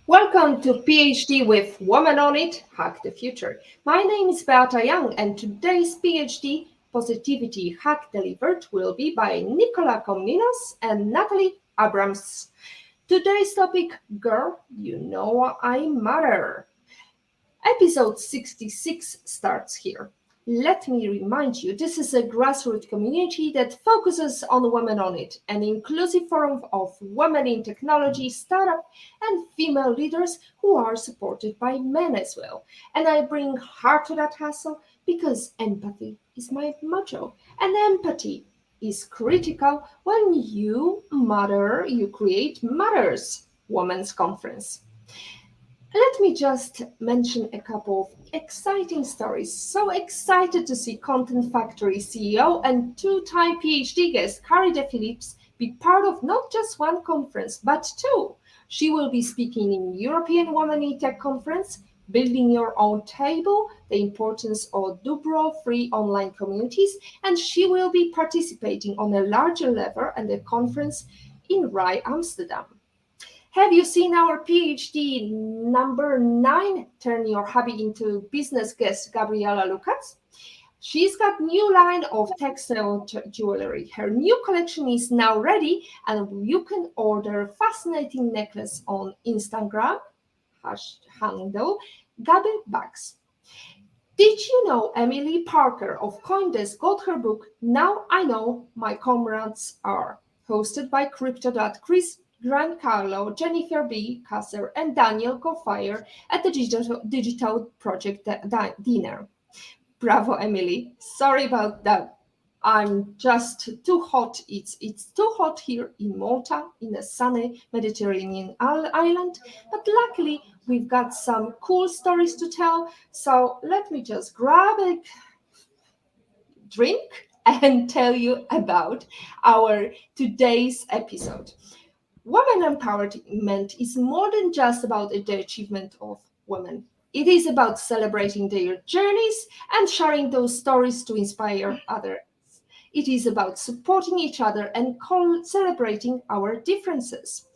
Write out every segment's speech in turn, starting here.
Welcome to PhD with Woman on It, Hack the Future. My name is Beata Young, and today's PhD Positivity Hack delivered will be by Nicola Comninos and Natalie Abrams. Today's topic, Girl, You Know I Matter. Episode 66 starts here. Let me remind you, this is a grassroots community that focuses on Women on It, an inclusive forum of women in technology, startup, and female leaders who are supported by men as well. And I bring heart to that hustle because empathy is my motto, and empathy is critical when you matter, you create matters. Women's Conference. Let me just mention a couple of exciting stories. So excited to see Content Factory CEO and two-time PhD guest Carrie De Phillips be part of not just one conference, but two. She will be speaking in European Women in Tech Conference, Building Your Own Table, the importance of Dubro-free online communities, and she will be participating on a larger level at the conference in Rye, Amsterdam. Have you seen our PhD number 9, Turn Your Hobby into Business guest, Gabriela Lucas? She's got new line of textile jewelry. Her new collection is now ready, and you can order fascinating necklace on Instagram, handle Gabi Bags. Did you know Emily Parker of Coindesk got her book, Now I Know My Comrades Are, hosted by Crypto.Chris Giancarlo, Jennifer B. Kasser, and Daniel Goffire at the Digital Project dinner. Bravo, Emily. Sorry about that. I'm just too hot. It's too hot here in Malta, in a sunny Mediterranean island. But luckily, we've got some cool stories to tell. So let me just grab a drink and tell you about our today's episode. Women empowerment is more than just about the achievement of women. It is about celebrating their journeys and sharing those stories to inspire others. It is about supporting each other and celebrating our differences.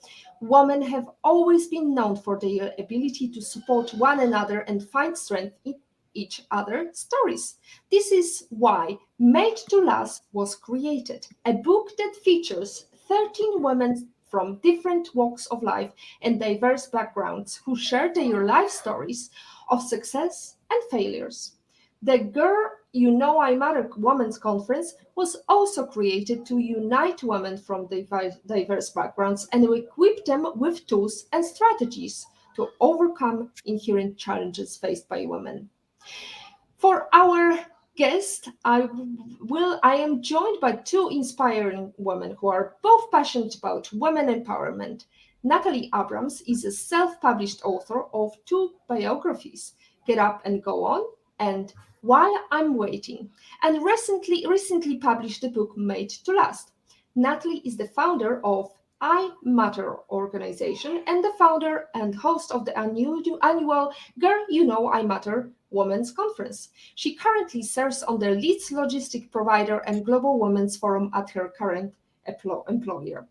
Women have always been known for their ability to support one another and find strength in each other's stories. This is why Made to Last was created, a book that features 13 women from different walks of life and diverse backgrounds who share their life stories of success and failures. The Girl You Know I Matter Women's Conference was also created to unite women from diverse backgrounds and equip them with tools and strategies to overcome inherent challenges faced by women. For our guest, I am joined by two inspiring women who are both passionate about women empowerment. Natalie Abrams is a self-published author of two biographies, Get Up and Go On and While I'm Waiting, and recently published the book Made to Last. Natalie is the founder of I Matter organization and the founder and host of the annual Girl You Know I Matter Women's Conference. She currently serves on the Leeds logistic provider and Global Women's Forum at her current employer.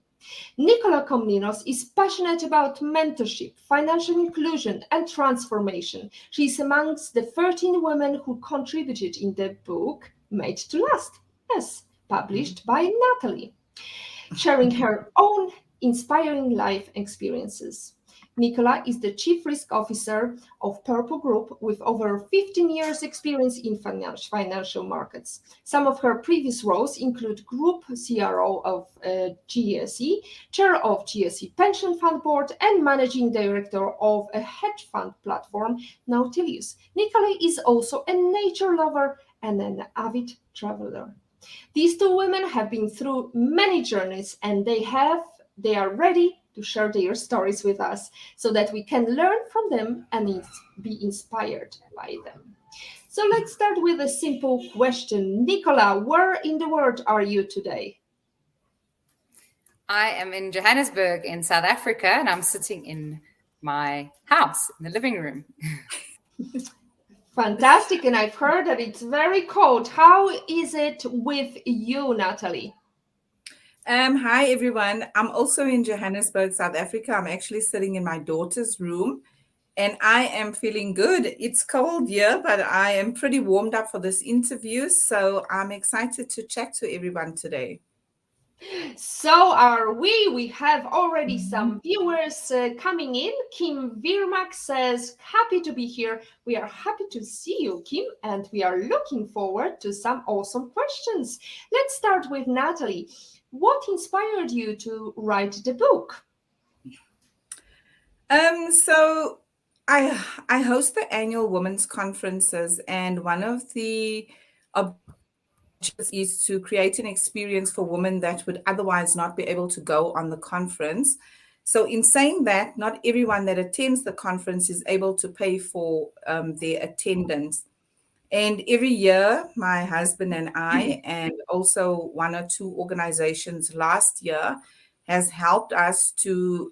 Nicola Comninos is passionate about mentorship, financial inclusion, and transformation. She is amongst the 13 women who contributed in the book Made to Last, as published by Natalie, sharing her own inspiring life experiences. Nicola is the Chief Risk Officer of Purple Group with over 15 years experience in financial markets. Some of her previous roles include Group CRO of GSE, Chair of GSE Pension Fund Board, and Managing Director of a hedge fund platform, Nautilus. Nicola is also a nature lover and an avid traveler. These two women have been through many journeys and they are ready to share their stories with us so that we can learn from them and be inspired by them. So let's start with a simple question. Nicola, where in the world are you today? I am in Johannesburg in South Africa and I'm sitting in my house in the living room. Fantastic, and I've heard that it's very cold. How is it with you, Natalie? Hi, everyone. I'm also in Johannesburg, South Africa. I'm actually sitting in my daughter's room and I am feeling good. It's cold here, but I am pretty warmed up for this interview. So I'm excited to chat to everyone today. So are we. We have already some viewers coming in. Kim Virmak says, happy to be here. We are happy to see you, Kim, and we are looking forward to some awesome questions. Let's start with Natalie. What inspired you to write the book? So I host the annual women's conferences, and one of the is to create an experience for women that would otherwise not be able to go on the conference. So, in saying that, not everyone that attends the conference is able to pay for their attendance. And every year, my husband and I, and also one or two organizations last year, has helped us to,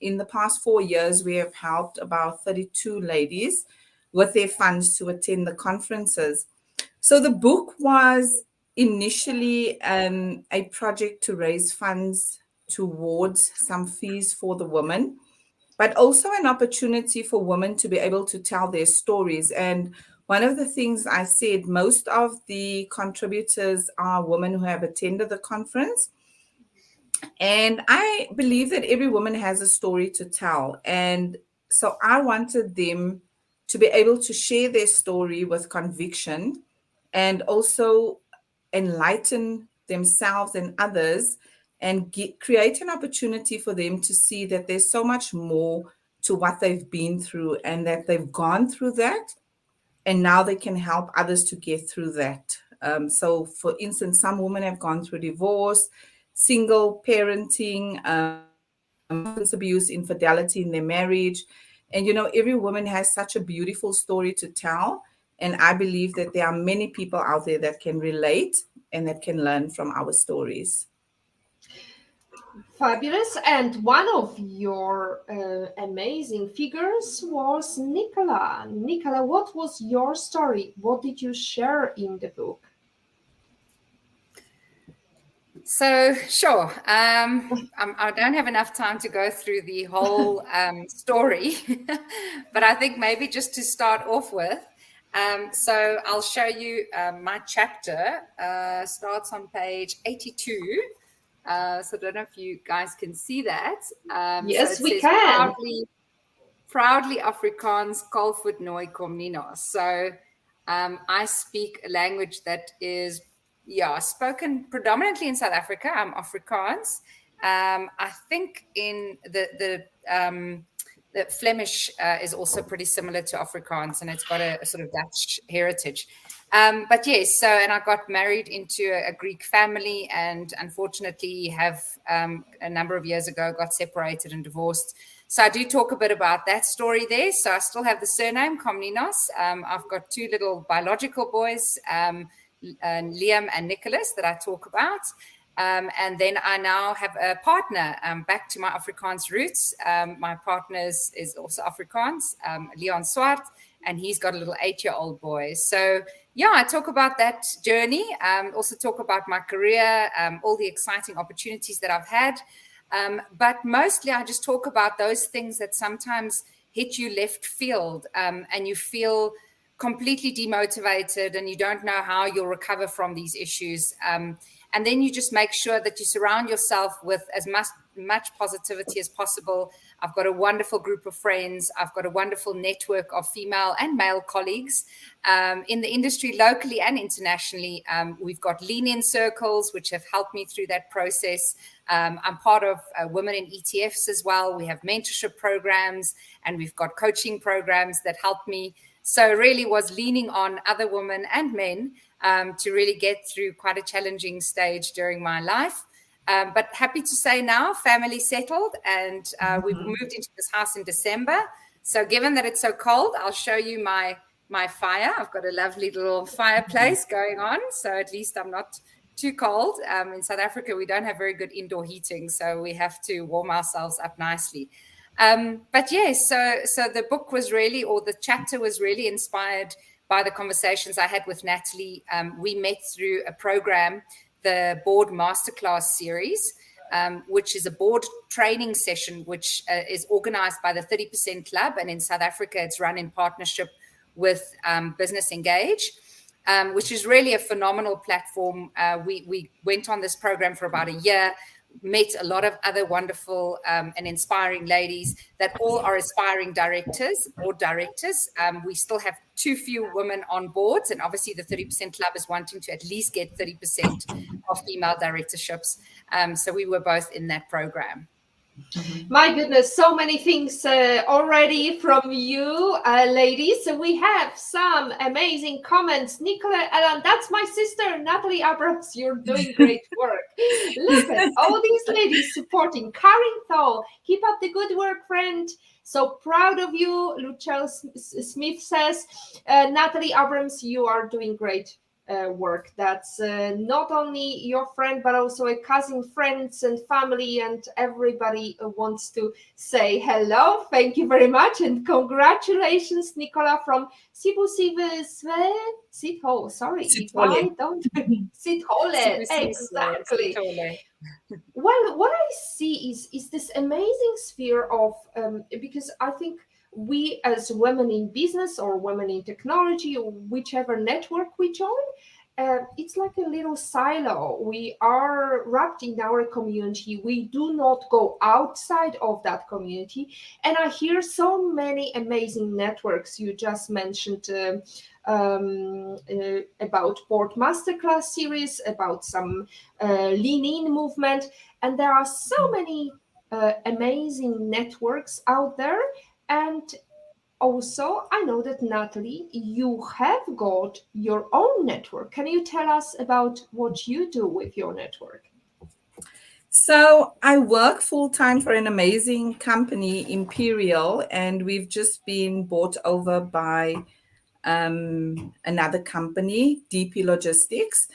in the past 4 years, we have helped about 32 ladies with their funds to attend the conferences. So the book was initially a project to raise funds towards some fees for the women, but also an opportunity for women to be able to tell their stories. And one of the things I said, most of the contributors are women who have attended the conference. And I believe that every woman has a story to tell. And so I wanted them to be able to share their story with conviction and also enlighten themselves and others and create an opportunity for them to see that there's so much more to what they've been through and that they've gone through that and now they can help others to get through that. So, for instance, some women have gone through divorce, single parenting, abuse, infidelity in their marriage. And, every woman has such a beautiful story to tell. And I believe that there are many people out there that can relate and that can learn from our stories. Fabulous. And one of your amazing figures was Nicola. Nicola, what was your story? What did you share in the book? So, sure. I don't have enough time to go through the whole story, but I think maybe just to start off with. So, I'll show you my chapter. Starts on page 82. So, I don't know if you guys can see that. So, Yes, it we says can. proudly Afrikaans, Kolfoot Noi Comninos. So, I speak a language that is spoken predominantly in South Africa. I'm Afrikaans. I think in the Flemish is also pretty similar to Afrikaans, and it's got a sort of Dutch heritage. But yes, and I got married into a Greek family, and unfortunately, have a number of years ago got separated and divorced. So I do talk a bit about that story there. So I still have the surname Comninos. I've got two little biological boys, Liam and Nicholas, that I talk about. And then I now have a partner, back to my Afrikaans roots. My partner is also Afrikaans, Leon Swart, and he's got a little 8-year-old boy. So yeah, I talk about that journey, also talk about my career, all the exciting opportunities that I've had. But mostly I just talk about those things that sometimes hit you left field, and you feel completely demotivated and you don't know how you'll recover from these issues. And then you just make sure that you surround yourself with as much positivity as possible. I've got a wonderful group of friends. I've got a wonderful network of female and male colleagues in the industry, locally and internationally. We've got lean-in circles, which have helped me through that process. I'm part of Women in ETFs as well. We have mentorship programs and we've got coaching programs that help me. So really was leaning on other women and men to really get through quite a challenging stage during my life. But happy to say now, family settled, and we moved into this house in December. So given that it's so cold, I'll show you my fire. I've got a lovely little fireplace going on, so at least I'm not too cold. In South Africa, we don't have very good indoor heating, so we have to warm ourselves up nicely. But yes, so the book was really, or the chapter was really inspired by the conversations I had with Natalie. We met through a program the board masterclass series, which is a board training session, which is organized by the 30% Club. And in South Africa, it's run in partnership with Business Engage, which is really a phenomenal platform. We went on this program for about a year, met a lot of other wonderful and inspiring ladies that all are aspiring directors, board directors. We still have too few women on boards, and obviously the 30% Club is wanting to at least get 30% of female directorships. So we were both in that program. My goodness, so many things already from you, ladies. So we have some amazing comments. Nicola, Ellen, that's my sister, Natalie Abrams. You're doing great work. Look at all these ladies supporting. Karin Thal, keep up the good work, friend. So proud of you. Luchelle Smith says, Natalie Abrams, you are doing great work. That's not only your friend, but also a cousin, friends and family, and everybody wants to say hello. Thank you very much, and congratulations, Nicola from Sithole. Sorry, if I don't Sithole, exactly. Well, what I see is this amazing sphere of because I think we as women in business or women in technology or whichever network we join, it's like a little silo. We are wrapped in our community. We do not go outside of that community. And I hear so many amazing networks. You just mentioned about Board Masterclass series, about some Lean In movement. And there are so many amazing networks out there. And also, I know that, Natalie, you have got your own network. Can you tell us about what you do with your network? So I work full-time for an amazing company, Imperial, and we've just been bought over by another company, DP Logistics.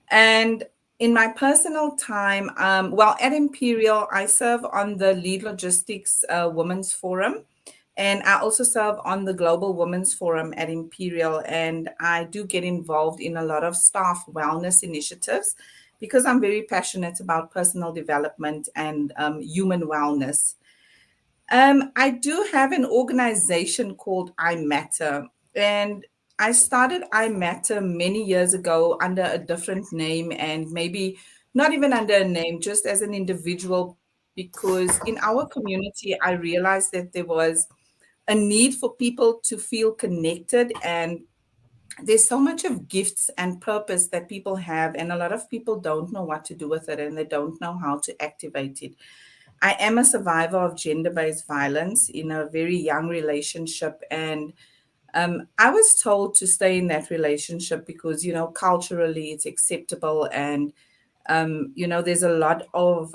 And in my personal time, at Imperial, I serve on the Lead Logistics Women's Forum. And I also serve on the Global Women's Forum at Imperial. And I do get involved in a lot of staff wellness initiatives because I'm very passionate about personal development and human wellness. I do have an organization called I Matter. And I started I Matter many years ago under a different name, and maybe not even under a name, just as an individual, because in our community, I realized that there was a need for people to feel connected, and there's so much of gifts and purpose that people have, and a lot of people don't know what to do with it, and they don't know how to activate it. I am a survivor of gender-based violence in a very young relationship, and I was told to stay in that relationship because, culturally it's acceptable, and there's a lot of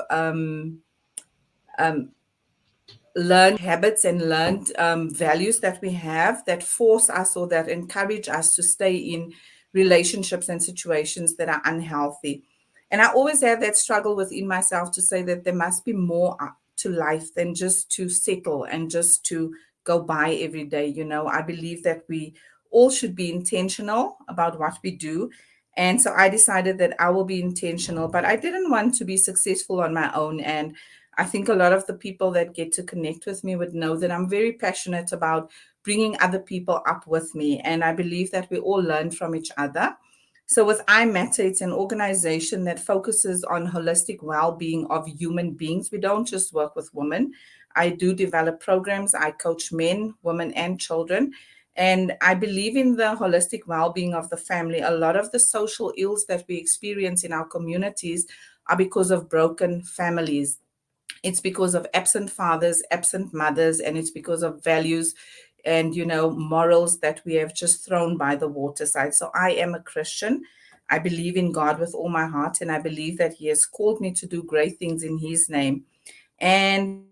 learned habits and learned values that we have that force us or that encourage us to stay in relationships and situations that are unhealthy. And I always have that struggle within myself to say that there must be more to life than just to settle and just to go by every day. I believe that we all should be intentional about what we do. And so I decided that I will be intentional, but I didn't want to be successful on my own. And I think a lot of the people that get to connect with me would know that I'm very passionate about bringing other people up with me. And I believe that we all learn from each other. So with I Matter, it's an organization that focuses on holistic well-being of human beings. We don't just work with women. I do develop programs. I coach men, women, and children. And I believe in the holistic well-being of the family. A lot of the social ills that we experience in our communities are because of broken families. It's because of absent fathers, absent mothers, and it's because of values and, morals that we have just thrown by the waterside. So I am a Christian. I believe in God with all my heart, and I believe that He has called me to do great things in His name. And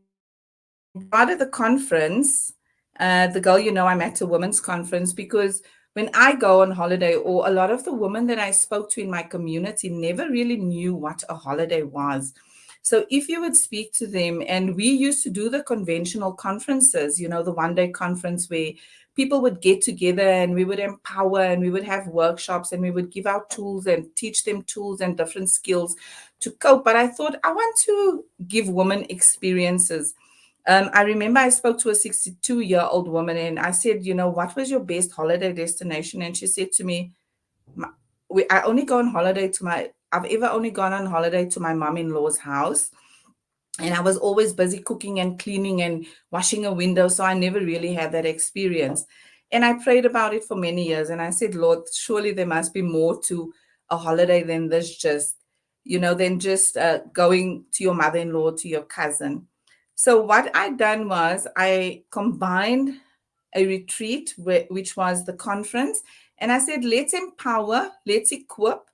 part of the conference, the Girl You Know I'm at a women's conference, because when I go on holiday, or a lot of the women that I spoke to in my community never really knew what a holiday was. So if you would speak to them, and we used to do the conventional conferences, you know, the one-day conference where people would get together and we would empower and we would have workshops and we would give out tools and teach them tools and different skills to cope. But I thought I want to give women experiences. I remember I spoke to a 62-year-old woman and I said, you know, what was your best holiday destination? And she said to me, I only go on holiday I've ever only gone on holiday to my mom-in-law's house. And I was always busy cooking and cleaning and washing a window. So I never really had that experience. And I prayed about it for many years. And I said, Lord, surely there must be more to a holiday than this, than just going to your mother-in-law, to your cousin. So what I done was I combined a retreat, which was the conference. And I said, let's empower, let's equip,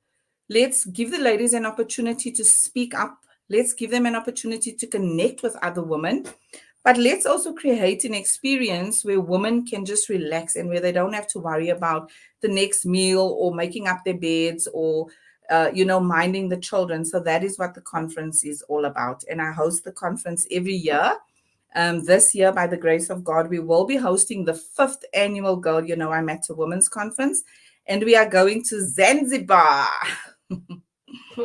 let's give the ladies an opportunity to speak up. Let's give them an opportunity to connect with other women. But let's also create an experience where women can just relax and where they don't have to worry about the next meal or making up their beds or, minding the children. So that is what the conference is all about. And I host the conference every year. This year, by the grace of God, we will be hosting the 5th annual Girl You Know I Met a Women's Conference. And we are going to Zanzibar.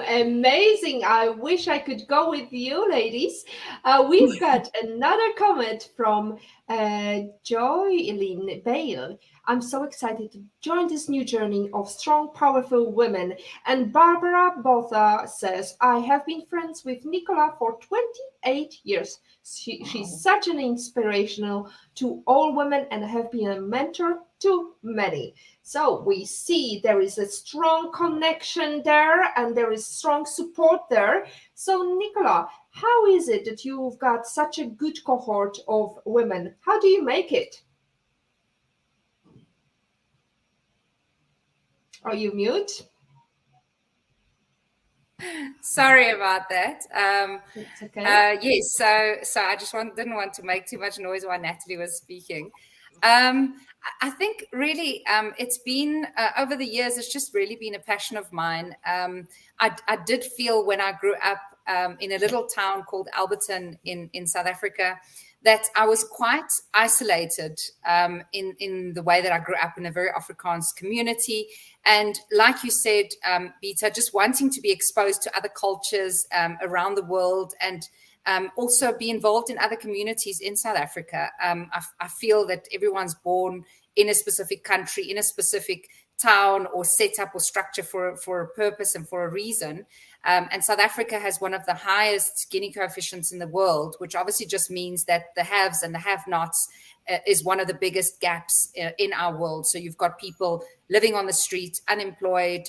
Amazing. I wish I could go with you, ladies. We've got another comment from Joylyn Bale. I'm so excited to join this new journey of strong, powerful women. And Barbara Botha says, I have been friends with Nicola for 28 years. She's such an inspirational to all women and have been a mentor to many. So we see there is a strong connection there and there is strong support there. So Nicola, how is it that you've got such a good cohort of women? How do you make it? Are you mute? Sorry about that. It's okay. Yes, so I just didn't want to make too much noise while Natalie was speaking. I think really it's been over the years, it's just really been a passion of mine. I did feel when I grew up in a little town called Alberton in South Africa that I was quite isolated in the way that I grew up in a very Afrikaans community. And like you said, Beata, just wanting to be exposed to other cultures around the world and also be involved in other communities in South Africa. I feel that everyone's born in a specific country, in a specific town or setup or structure for a purpose and for a reason. And South Africa has one of the highest Gini coefficients in the world, which obviously just means that the haves and the have-nots is one of the biggest gaps in our world. So you've got people living on the street, unemployed.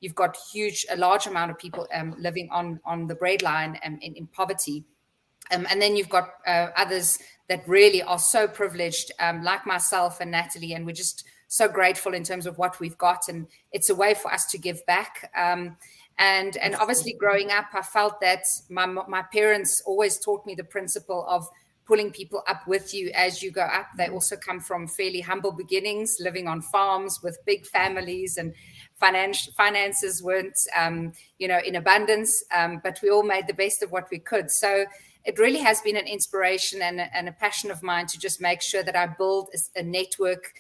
You've got a large amount of people living on the breadline in poverty. And then you've got others that really are so privileged, like myself and Natalie, and we're just so grateful in terms of what we've got. And it's a way for us to give back. And obviously growing up, I felt that my parents always taught me the principle of pulling people up with you as you go up. They also come from fairly humble beginnings, living on farms with big families, and finances weren't, in abundance, but we all made the best of what we could. So it really has been an inspiration and a passion of mine to just make sure that I build a network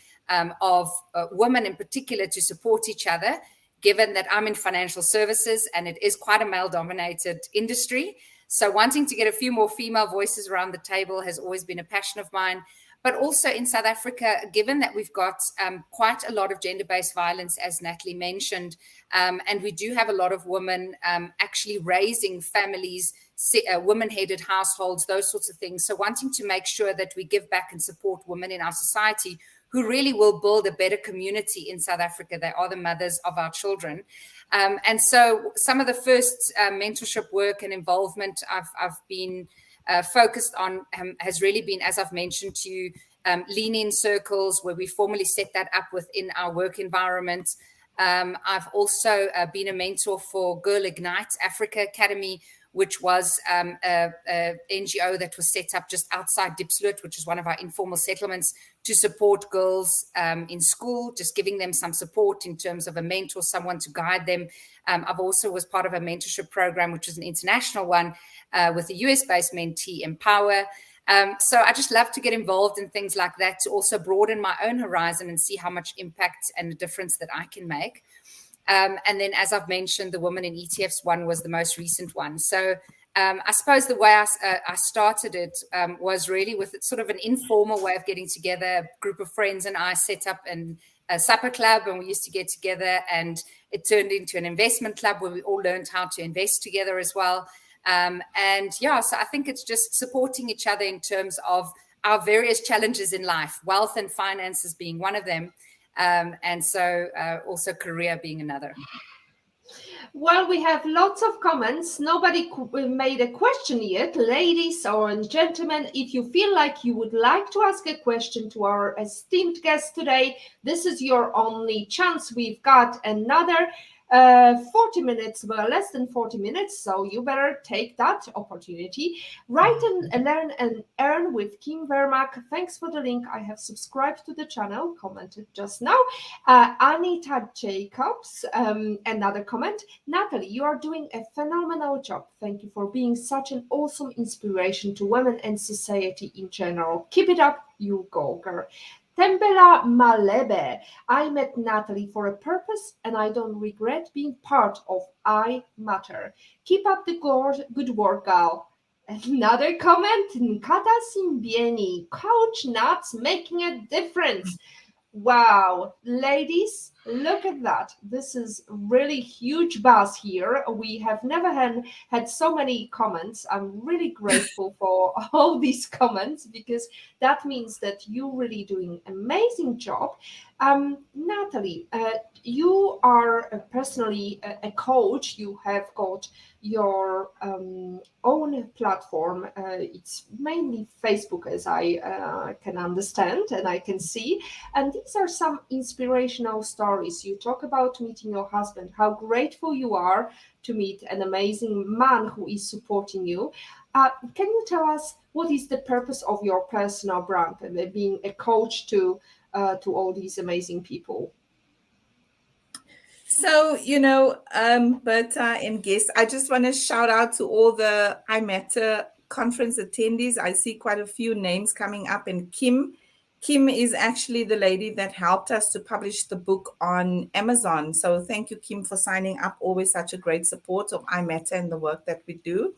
of women in particular to support each other, given that I'm in financial services and it is quite a male-dominated industry. So wanting to get a few more female voices around the table has always been a passion of mine. But also in South Africa, given that we've got quite a lot of gender-based violence, as Natalie mentioned, and we do have a lot of women actually raising families, women-headed households, those sorts of things. So wanting to make sure that we give back and support women in our society who really will build a better community in South Africa. They are the mothers of our children. And so some of the first mentorship work and involvement I've been focused on has really been, as I've mentioned to you, lean-in circles where we formally set that up within our work environment. I've also been a mentor for Girl Ignite Africa Academy, which was a NGO that was set up just outside Diepsloot, which is one of our informal settlements, to support girls in school, just giving them some support in terms of a mentor, someone to guide them. I've also was part of a mentorship program, which is an international one with a US-based mentee, Empower. So I just love to get involved in things like that to also broaden my own horizon and see how much impact and the difference that I can make. And then, as I've mentioned, the Women in ETFs one was the most recent one. So I suppose the way I started it was really with sort of an informal way of getting together. A group of friends and I set up a supper club, and we used to get together, and it turned into an investment club where we all learned how to invest together as well. And yeah, so I think it's just supporting each other in terms of our various challenges in life, wealth and finances being one of them. And so also career being another. Well, we have lots of comments. Nobody made a question yet. Ladies or gentlemen, if you feel like you would like to ask a question to our esteemed guest today, this is your only chance. We've got another 40 minutes, well, less than 40 minutes, so you better take that opportunity. Write and learn and earn with Kim Vermaak. Thanks for the link. I have subscribed to the channel, commented just now. Anita Jacobs, another comment. Natalie, you are doing a phenomenal job. Thank you for being such an awesome inspiration to women and society in general. Keep it up, you go, girl. Tembela Malebe, I met Natalie for a purpose and I don't regret being part of I Matter. Keep up the good work, gal. Another comment, Nkata Simbieni, Coach Nuts making a difference. Wow, ladies, look at that. This is really huge buzz here. We have never had so many comments. I'm really grateful for all these comments because that means that you're really doing an amazing job. Natalie, you are personally a coach. You have got your own platform. It's mainly Facebook, as I can understand and I can see. And these are some inspirational stories. You talk about meeting your husband, how grateful you are to meet an amazing man who is supporting you. Can you tell us what is the purpose of your personal brand and being a coach to all these amazing people? So, Beata and guests, I just want to shout out to all the I Matter conference attendees. I see quite a few names coming up, and Kim is actually the lady that helped us to publish the book on Amazon. So thank you, Kim, for signing up. Always such a great support of I Matter and the work that we do.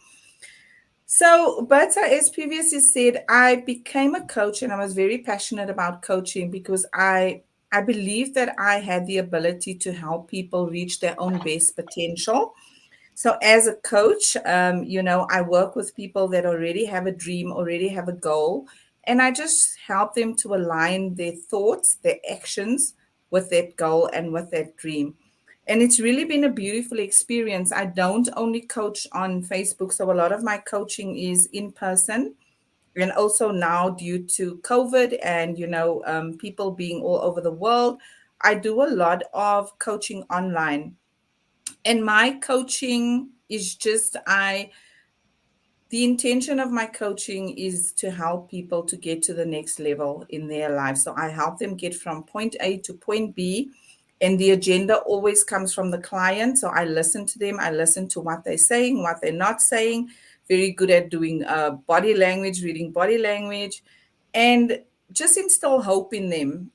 So, Beata, as previously said, I became a coach and I was very passionate about coaching because I believe that I had the ability to help people reach their own best potential. So as a coach, I work with people that already have a dream, already have a goal, and I just help them to align their thoughts, their actions with that goal and with that dream. And it's really been a beautiful experience. I don't only coach on Facebook, so a lot of my coaching is in person. And also now, due to COVID and people being all over the world, I do a lot of coaching online. And my coaching is the intention of my coaching is to help people to get to the next level in their life. So I help them get from point A to point B. And the agenda always comes from the client. So I listen to them. I listen to what they're saying, what they're not saying. Very good at doing body language, reading body language, and just instill hope in them.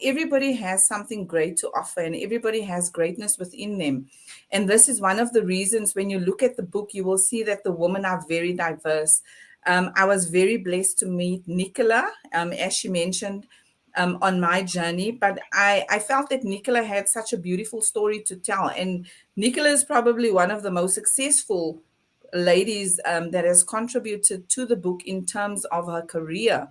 Everybody has something great to offer and everybody has greatness within them. And this is one of the reasons when you look at the book, you will see that the women are very diverse. I was very blessed to meet Nicola, as she mentioned, on my journey, but I felt that Nicola had such a beautiful story to tell. And Nicola is probably one of the most successful ladies that has contributed to the book in terms of her career.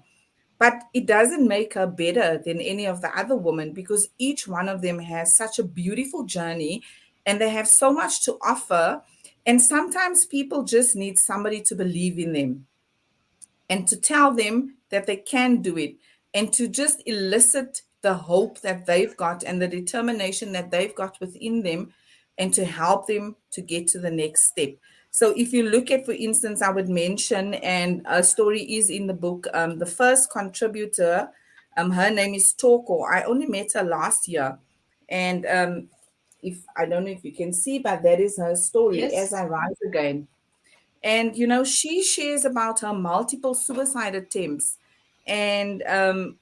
But it doesn't make her better than any of the other women because each one of them has such a beautiful journey and they have so much to offer. And sometimes people just need somebody to believe in them and to tell them that they can do it and to just elicit the hope that they've got and the determination that they've got within them and to help them to get to the next step. So if you look at, for instance, I would mention, and a story is in the book, the first contributor, her name is Toko. I only met her last year. And if I don't know if you can see, but that is her story, As Yes. I Rise Again. And, you know, she shares about her multiple suicide attempts and,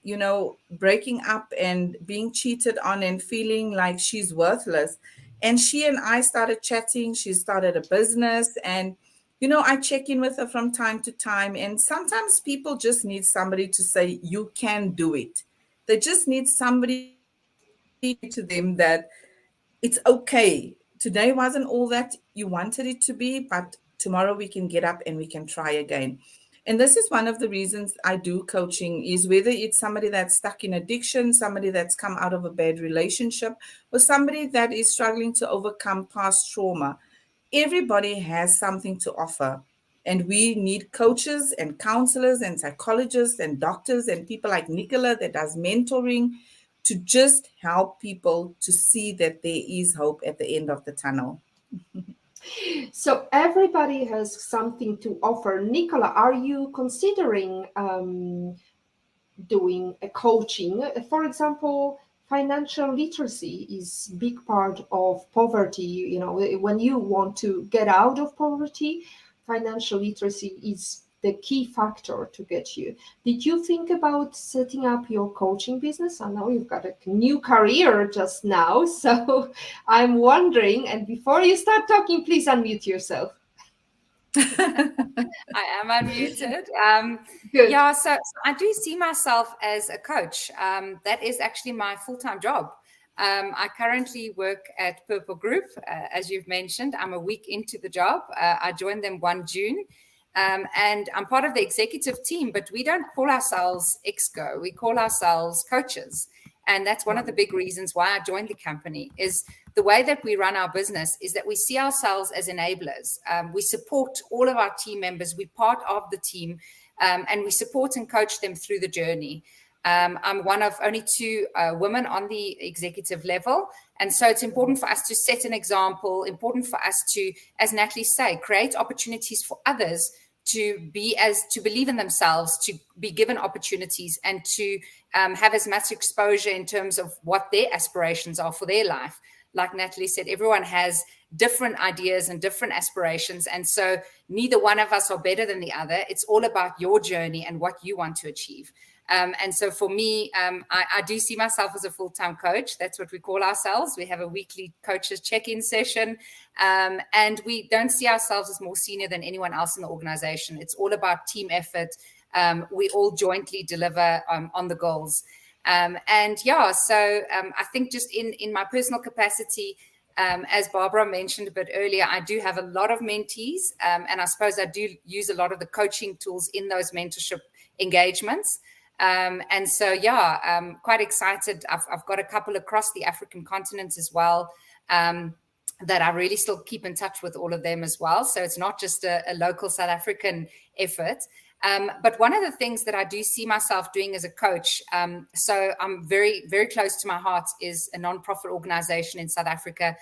you know, breaking up and being cheated on and feeling like she's worthless. And she and I started chatting. She started a business. And, you know, I check in with her from time to time. And sometimes people just need somebody to say, you can do it. They just need somebody to say to them that it's okay. Today wasn't all that you wanted it to be, but tomorrow we can get up and we can try again. And this is one of the reasons I do coaching, is whether it's somebody that's stuck in addiction, somebody that's come out of a bad relationship, or somebody that is struggling to overcome past trauma. Everybody has something to offer. And we need coaches and counselors and psychologists and doctors and people like Nicola that does mentoring to just help people to see that there is hope at the end of the tunnel. So everybody has something to offer. Nicola, are you considering doing a coaching? For example, financial literacy is big part of poverty. You know, when you want to get out of poverty, financial literacy is the key factor to get you. Did you think about setting up your coaching business? I know you've got a new career just now, so I'm wondering, and before you start talking, please unmute yourself. I am unmuted. Good. Yeah, so I do see myself as a coach. That is actually my full-time job. I currently work at Purple Group, as you've mentioned. I'm a week into the job. I joined them 1 June. And I'm part of the executive team, but we don't call ourselves Exco. We call ourselves coaches. And that's one of the big reasons why I joined the company, is the way that we run our business is that we see ourselves as enablers. We support all of our team members. We're part of the team, and we support and coach them through the journey. I'm one of only 2 women on the executive level. And so it's important for us to set an example, important for us to, as Natalie say, create opportunities for others to believe in themselves, to be given opportunities, and to have as much exposure in terms of what their aspirations are for their life. Like Natalie said, everyone has different ideas and different aspirations. And so neither one of us are better than the other. It's all about your journey and what you want to achieve. And so for me, I do see myself as a full-time coach. That's what we call ourselves. We have a weekly coaches check-in session, and we don't see ourselves as more senior than anyone else in the organization. It's all about team effort. We all jointly deliver on the goals. And yeah, so I think just in my personal capacity, as Barbara mentioned a bit earlier, I do have a lot of mentees, and I suppose I do use a lot of the coaching tools in those mentorship engagements. And so, yeah, I'm quite excited. I've got a couple across the African continent as well, that I really still keep in touch with all of them as well. So it's not just a local South African effort. But one of the things that I do see myself doing as a coach, so I'm very, very close to my heart, is a nonprofit organization in South Africa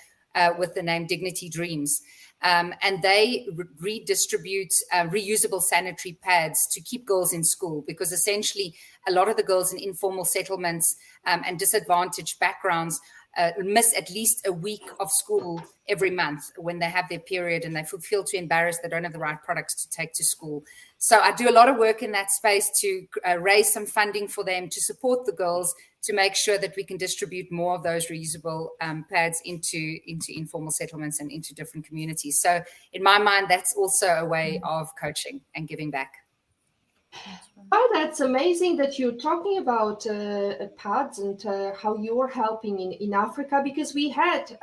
with the name Dignity Dreams. And they redistribute reusable sanitary pads to keep girls in school, because essentially a lot of the girls in informal settlements and disadvantaged backgrounds miss at least a week of school every month when they have their period, and they feel too embarrassed they don't have the right products to take to school. So I do a lot of work in that space to raise some funding for them, to support the girls, to make sure that we can distribute more of those reusable pads into informal settlements and into different communities. So in my mind, that's also a way of coaching and giving back. Oh, that's amazing that you're talking about pads and how you're helping in Africa, because we had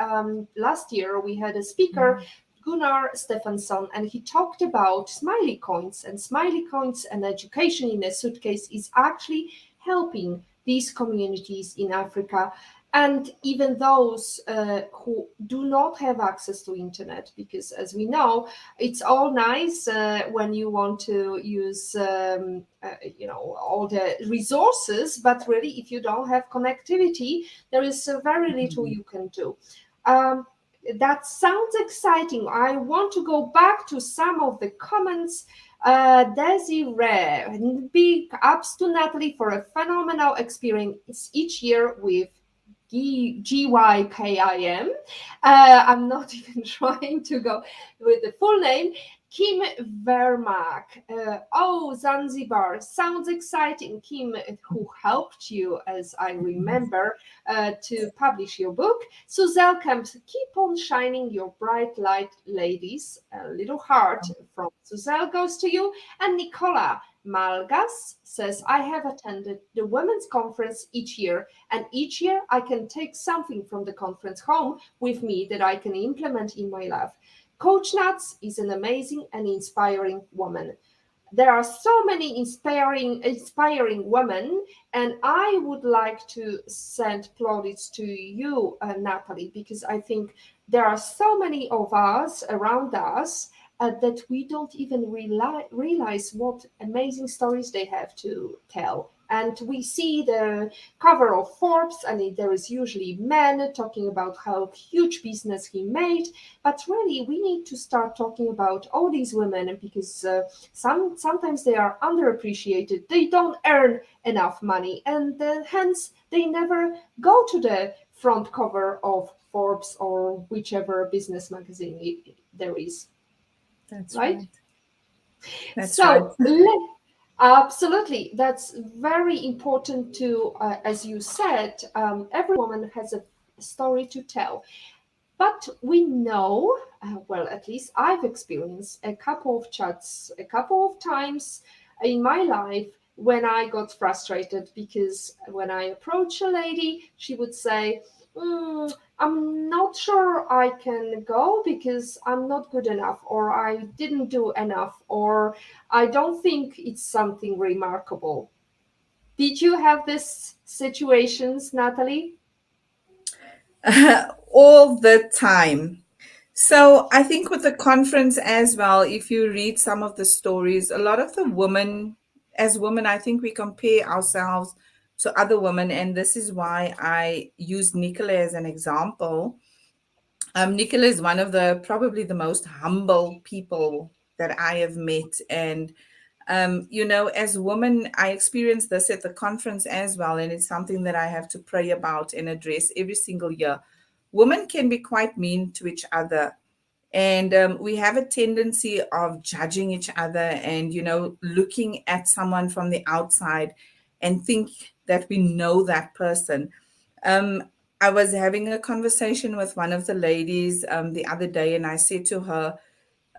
last year, we had a speaker, Gunnar Stefansson, and he talked about smiley coins, and education in a suitcase is actually helping these communities in Africa. And even those who do not have access to internet, because as we know, it's all nice when you want to use all the resources, but really if you don't have connectivity, there is very little you can do. That sounds exciting. I want to go back to some of the comments. Desiree, big ups to Natalie for a phenomenal experience each year with GYKIM. I'm not even trying to go with the full name. Kim Vermaak. Oh, Zanzibar. Sounds exciting. Kim, who helped you, as I remember, to publish your book. Suzel Kemp, keep on shining your bright light, ladies. A little heart from Suzel goes to you. And Nicola Malgas says, I have attended the women's conference each year, and each year I can take something from the conference home with me that I can implement in my life. Coach Nuts is an amazing and inspiring woman. There are so many inspiring women, and I would like to send plaudits to you, Natalie, because I think there are so many of us around us that we don't even realize what amazing stories they have to tell. And we see the cover of Forbes, and there is usually men talking about how huge business he made. But really, we need to start talking about all these women, because sometimes they are underappreciated. They don't earn enough money, and hence they never go to the front cover of Forbes or whichever business magazine there is. That's Right? right. That's So, right. absolutely, that's very important to, as you said, every woman has a story to tell. But we know, well, at least I've experienced a couple of chats, a couple of times in my life when I got frustrated, because when I approach a lady, she would say, I'm not sure I can go because I'm not good enough, or I didn't do enough, or I don't think it's something remarkable. Did you have these situations, Natalie? All the time. So I think with the conference as well, if you read some of the stories, a lot of the women, as women, I think we compare ourselves to other women. And this is why I use Nicola as an example. Nicola is one of the probably the most humble people that I have met. And as a woman, I experienced this at the conference as well, and it's something that I have to pray about and address every single year. Women can be quite mean to each other, and we have a tendency of judging each other and looking at someone from the outside and think that we know that person. um, I was having a conversation with one of the ladies the other day, and I said to her,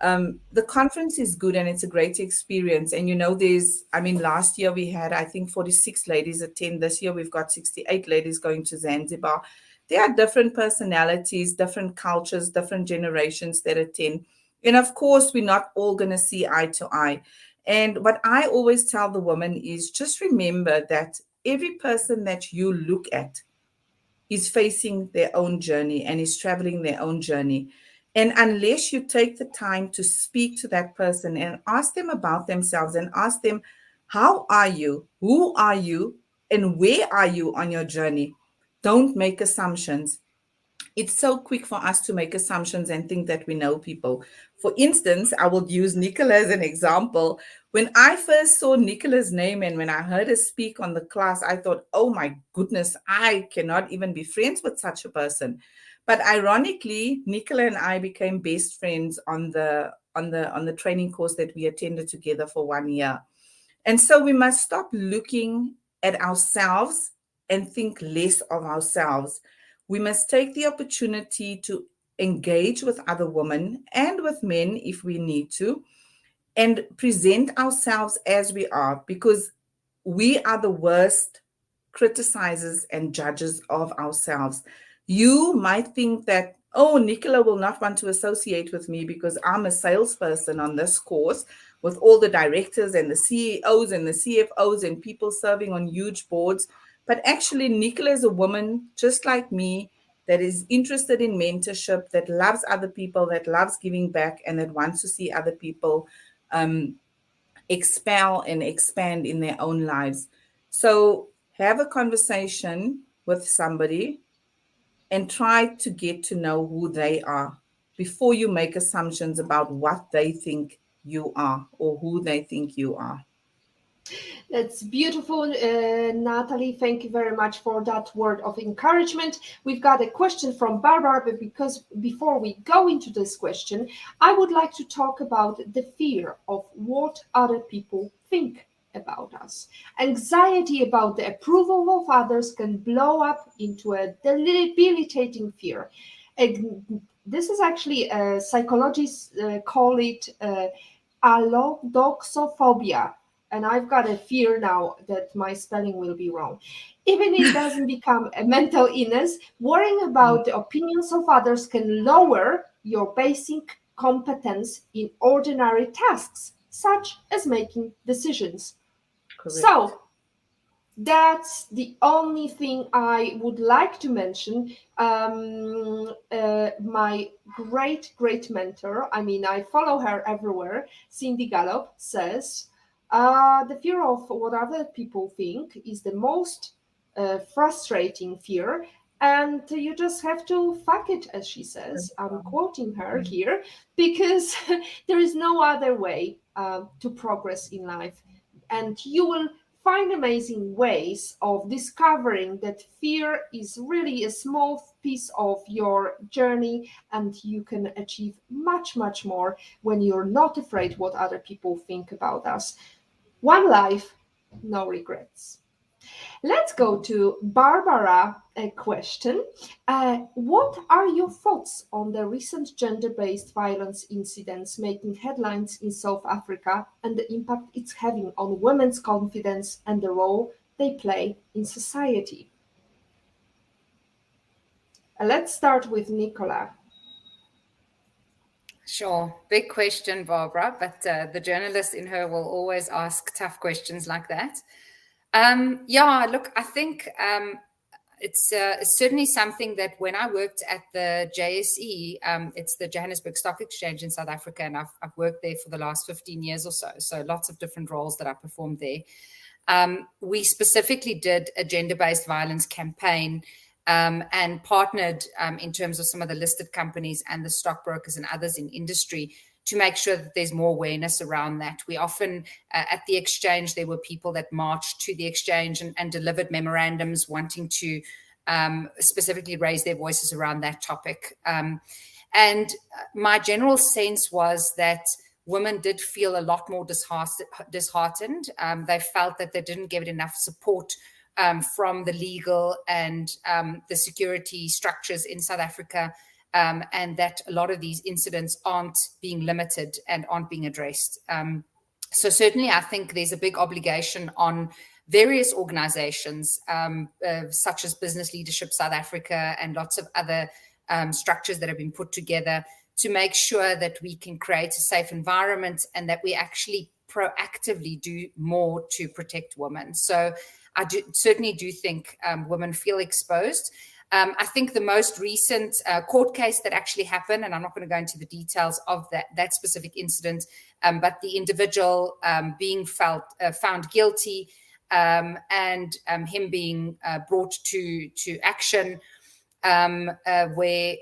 the conference is good and it's a great experience. And last year we had, I think, 46 ladies attend. This year we've got 68 ladies going to Zanzibar. There are different personalities, different cultures, different generations that attend. And of course, we're not all going to see eye to eye. And what I always tell the women is just remember that every person that you look at is facing their own journey and is traveling their own journey. And unless you take the time to speak to that person and ask them about themselves and ask them, how are you? Who are you? And where are you on your journey? Don't make assumptions. It's so quick for us to make assumptions and think that we know people. For instance, I will use Nicola as an example. When I first saw Nicola's name and when I heard her speak on the class, I thought, oh my goodness, I cannot even be friends with such a person. But ironically, Nicola and I became best friends on the training course that we attended together for 1 year. And so we must stop looking at ourselves and think less of ourselves. We must take the opportunity to engage with other women and with men if we need to, and present ourselves as we are, because we are the worst criticizers and judges of ourselves. You might think that, oh, Nicola will not want to associate with me because I'm a salesperson on this course with all the directors and the CEOs and the CFOs and people serving on huge boards. But actually, Nicola is a woman just like me that is interested in mentorship, that loves other people, that loves giving back, and that wants to see other people um, expel and expand in their own lives. So have a conversation with somebody and try to get to know who they are before you make assumptions about what they think you are or who they think you are. That's beautiful, Natalie. Thank you very much for that word of encouragement. We've got a question from Barbara, but because before we go into this question, I would like to talk about the fear of what other people think about us. Anxiety about the approval of others can blow up into a debilitating fear. This is actually psychologists call it allodoxophobia, and I've got a fear now that my spelling will be wrong. Even it doesn't become a mental illness, worrying about the opinions of others can lower your basic competence in ordinary tasks, such as making decisions. Correct. So that's the only thing I would like to mention. My great mentor, I mean, I follow her everywhere, Cindy Gallop, says, the fear of what other people think is the most frustrating fear. And you just have to fuck it, as she says. I'm quoting her here, because there is no other way to progress in life. And you will find amazing ways of discovering that fear is really a small piece of your journey, and you can achieve much more when you're not afraid what other people think about us. One life, no regrets. Let's go to Barbara, a question. What are your thoughts on the recent gender-based violence incidents making headlines in South Africa and the impact it's having on women's confidence and the role they play in society? Let's start with Nicola. Sure. Big question, Barbara, but the journalist in her will always ask tough questions like that. Yeah, look, I think it's certainly something that when I worked at the JSE, it's the Johannesburg Stock Exchange in South Africa, and I've worked there for the last 15 years or so lots of different roles that I performed there. We specifically did a gender-based violence campaign and partnered in terms of some of the listed companies and the stockbrokers and others in industry to make sure that there's more awareness around that. We often, at the exchange, there were people that marched to the exchange and delivered memorandums wanting to specifically raise their voices around that topic. And my general sense was that women did feel a lot more disheartened. They felt that they didn't get enough support from the legal and the security structures in South Africa, and that a lot of these incidents aren't being limited and aren't being addressed. So certainly I think there's a big obligation on various organizations, such as Business Leadership South Africa and lots of other structures that have been put together to make sure that we can create a safe environment and that we actually proactively do more to protect women. So I certainly do think women feel exposed. I think the most recent court case that actually happened, and I'm not going to go into the details of that specific incident, but the individual being found guilty and him being brought to action, where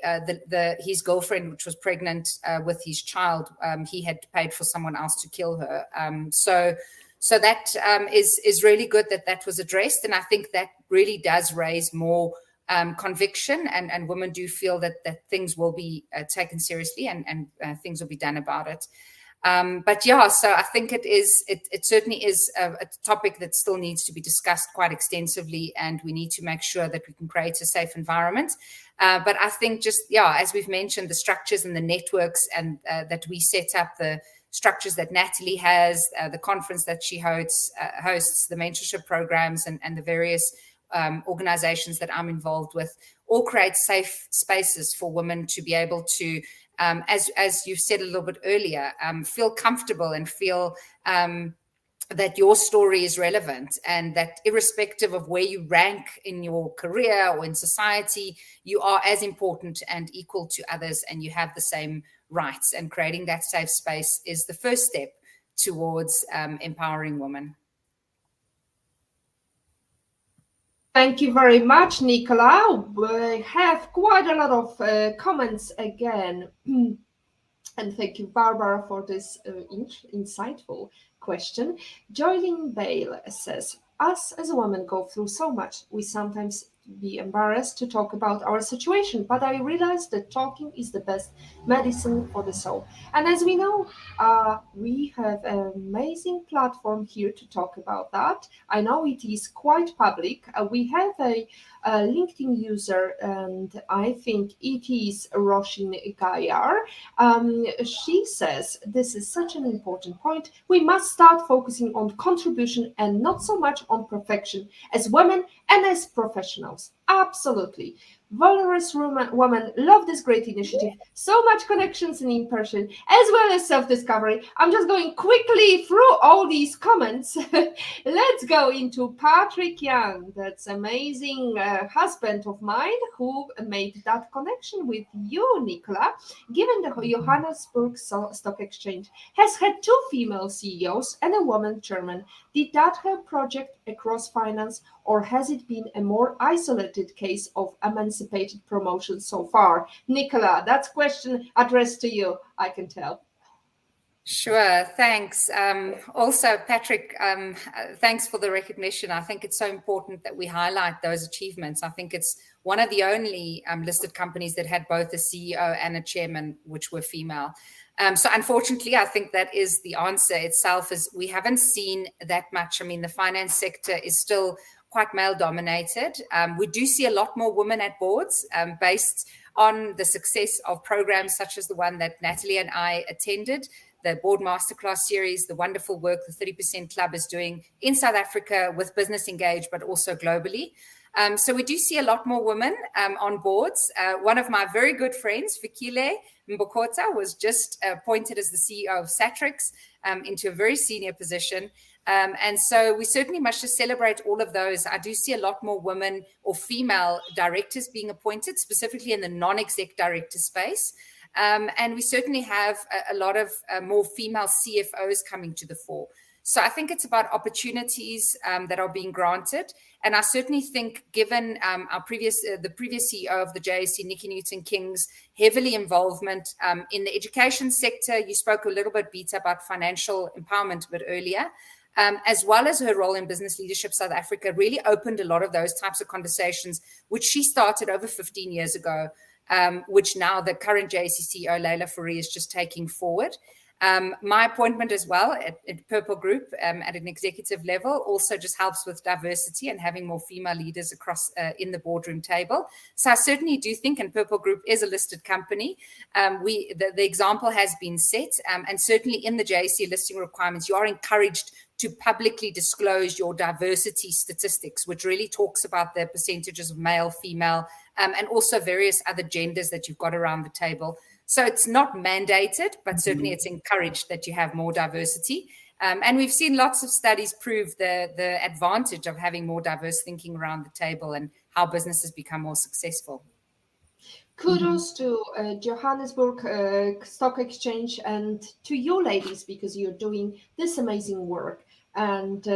his girlfriend, which was pregnant with his child, he had paid for someone else to kill her. So that is really good that was addressed. And I think that really does raise more conviction, and women do feel that things will be taken seriously and things will be done about it. But yeah, so I think it certainly is a topic that still needs to be discussed quite extensively, and we need to make sure that we can create a safe environment. But I think just, yeah, as we've mentioned, the structures and the networks and that we set up, the structures that Natalie has, the conference that she hosts, the mentorship programs and the various organizations that I'm involved with, all create safe spaces for women to be able to, as you've said a little bit earlier, feel comfortable and feel that your story is relevant, and that irrespective of where you rank in your career or in society, you are as important and equal to others, and you have the same rights. And creating that safe space is the first step towards empowering women. Thank you very much, Nicola. We have quite a lot of comments again. And thank you, Barbara, for this insightful question. Joylene Bale says, us as a woman go through so much, we sometimes be embarrassed to talk about our situation, but I realize that talking is the best medicine for the soul. And as we know, we have an amazing platform here to talk about that. I know it is quite public. We have a LinkedIn user, and I think it is Roshin Gayar. She says this is such an important point. We must start focusing on contribution and not so much on perfection as women and as professionals. Absolutely. Valorous woman, love this great initiative. So much connections in person, as well as self-discovery. I'm just going quickly through all these comments. Let's go into Patrick Young. That's amazing husband of mine who made that connection with you, Nicola. Given the Johannesburg Stock Exchange has had 2 female CEOs and a woman chairman, did that help project across finance, or has it been a more isolated case of emancipated promotion so far? Nicola, that's a question addressed to you, I can tell. Sure, thanks. Also, Patrick, thanks for the recognition. I think it's so important that we highlight those achievements. I think it's one of the only listed companies that had both a CEO and a chairman, which were female. So unfortunately, I think that is the answer itself, is we haven't seen that much. I mean, the finance sector is still quite male dominated. We do see a lot more women at boards based on the success of programs such as the one that Natalie and I attended, the Board Masterclass series, the wonderful work the 30% Club is doing in South Africa with Business Engage, but also globally. So we do see a lot more women on boards. One of my very good friends, Fikile Mbokota, was just appointed as the CEO of Satrix into a very senior position. And so we certainly must just celebrate all of those. I do see a lot more women or female directors being appointed, specifically in the non-exec director space. And we certainly have a lot of more female CFOs coming to the fore. So I think it's about opportunities that are being granted. And I certainly think, given the previous CEO of the JSE, Nikki Newton-King's heavily involvement in the education sector, you spoke a little bit, Beata, about financial empowerment a bit earlier, as well as her role in Business Leadership South Africa, really opened a lot of those types of conversations, which she started over 15 years ago. Which now the current JSE CEO, Leila Fourie, is just taking forward. My appointment as well at Purple Group at an executive level also just helps with diversity and having more female leaders across in the boardroom table. So I certainly do think, and Purple Group is a listed company, the example has been set, and certainly in the JSE listing requirements, you are encouraged to publicly disclose your diversity statistics, which really talks about the percentages of male, female, and also various other genders that you've got around the table. So it's not mandated, but certainly it's encouraged that you have more diversity. And we've seen lots of studies prove the advantage of having more diverse thinking around the table and how businesses become more successful. Kudos to Johannesburg Stock Exchange and to you ladies, because you're doing this amazing work. And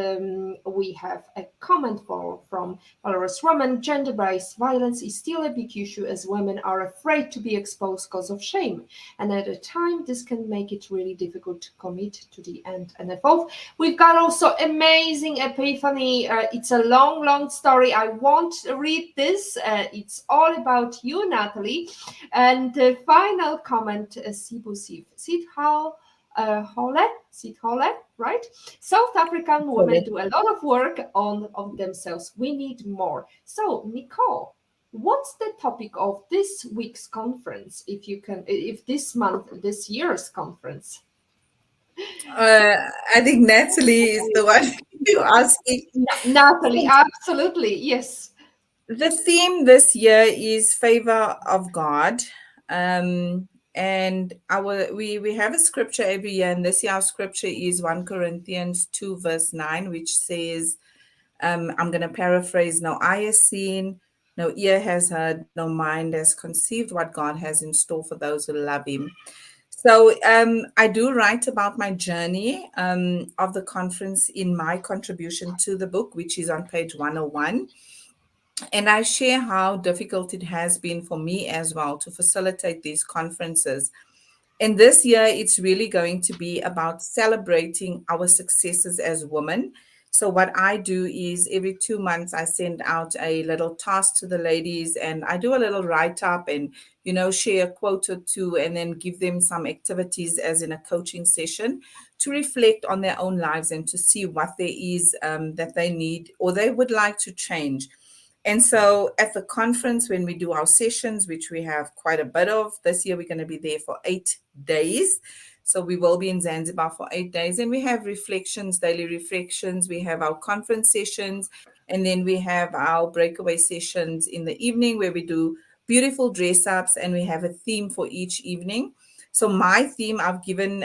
we have a comment from Valorous Woman. Gender-based violence is still a big issue, as women are afraid to be exposed because of shame. And at a time, this can make it really difficult to commit to the end and evolve. We've got also amazing epiphany. It's a long, long story. I won't read this. It's all about you, Natalie. And the final comment, Sibu Sidhal. Hole, right? South African women do a lot of work on themselves. We need more. So, Nicole, what's the topic of this week's conference? If this year's conference? I think Natalie is the one you're asking. Natalie, absolutely, yes. The theme this year is favor of God. And we have a scripture every year, and this year our scripture is 1 Corinthians 2 verse 9, which says, I'm going to paraphrase, no eye has seen, no ear has heard, no mind has conceived what God has in store for those who love him. So I do write about my journey of the conference in my contribution to the book, which is on page 101. And I share how difficult it has been for me as well to facilitate these conferences. And this year, it's really going to be about celebrating our successes as women. So, what I do is every 2 months, I send out a little task to the ladies and I do a little write up and, share a quote or two and then give them some activities as in a coaching session to reflect on their own lives and to see what there is that they need or they would like to change. And so at the conference, when we do our sessions, which we have quite a bit of this year, we're going to be there for 8 days. So we will be in Zanzibar for 8 days. And we have reflections, daily reflections. We have our conference sessions. And then we have our breakaway sessions in the evening where we do beautiful dress ups and we have a theme for each evening. So my theme, I've given